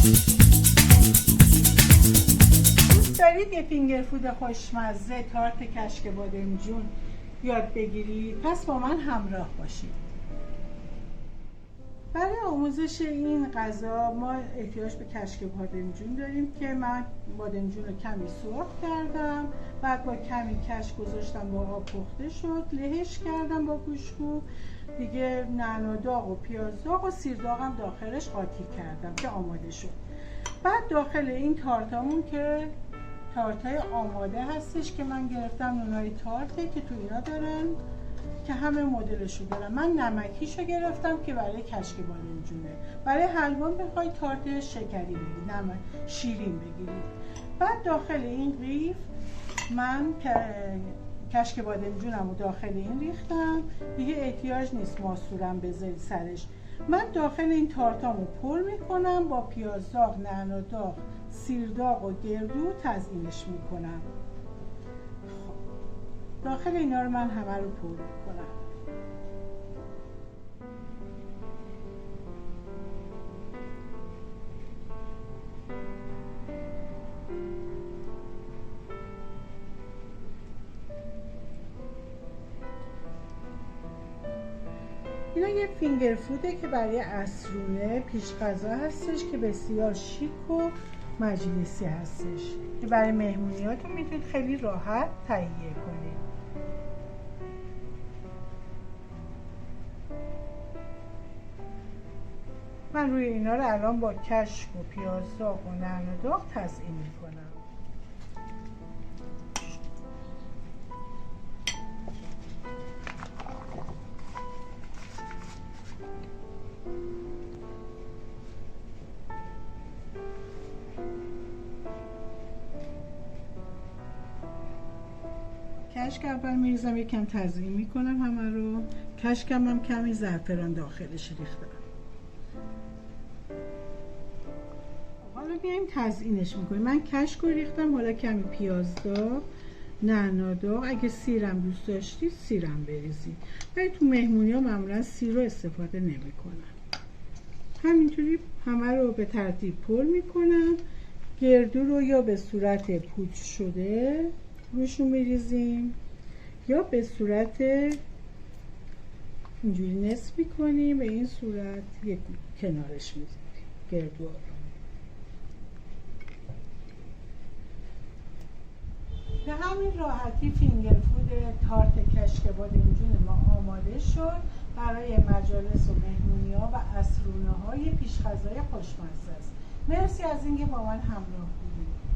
دوست دارید یه فینگر فود خوشمزه تارت کشک بادمجون یاد بگیرید؟ پس با من همراه باشید. برای آموزش این غذا ما احتیاج به کشک بادمجون داریم که من بادمجون رو کمی سرخ کردم، بعد با کمی کشک گذاشتم با آب پخته شد، لهش کردم با گوشت‌کوب دیگه، نعنا داغ و پیاز داغ و سیر داغم داخلش قاطی کردم که آماده شد. بعد داخل این تارتامون که تارتای آماده هستش که من گرفتم، نونای تارته که تو اینا دارن که همه مدلشو دارن. من نمکیشو گرفتم که برای کشک بادمجونه. برای حلوا میخواید تارت شکری بگیرید، نمک شیرین بگیرید. بعد داخل این قیف من کشک بادمجونم رو داخل این ریختم، دیگه احتیاج نیست ماسورم بذارید سرش. من داخل این تارتامو پر میکنم با پیاز داغ، نعنا داغ، سیر داغ و گردو تزیینش میکنم. داخل اینا رو من همه رو پر میکنم. اینا یه فینگر فوده که برای عصرونه پیش غذا هستش که بسیار شیک و مجلسی هستش که برای مهمونیاتون میتونید خیلی راحت تهیه کنید. من روی اینا رو الان با کشک و پیاز داغ و نعنا داغ تزیین میکنم. کشک اول میریزم، یکم تزیین میکنم همه رو. کشکم هم کمی زعفران داخلش ریختم. حالا بیایم تزیینش میکنیم. من کشک رو ریختم، حالا کمی پیاز داغ، نعنا داغ، اگه سیرم دوست داشتید سیرم بریزید. ولی تو مهمونی ها معمولا سیر رو استفاده نمیکنم. همینطوری همه رو به ترتیب پر میکنم. گردو رو یا به صورت پودر شده روشون میریزیم یا به صورت اینجوری نصف میکنیم، به این صورت یک کنارش میذاریم گردو رو. به همین راحتی فینگر فود تارت کشک بادمجون ما آماده شد برای مجالس و مهمونی ها و عصرونه های پیش غذای خوشمزه است. مرسی از اینکه با من همراه بودید.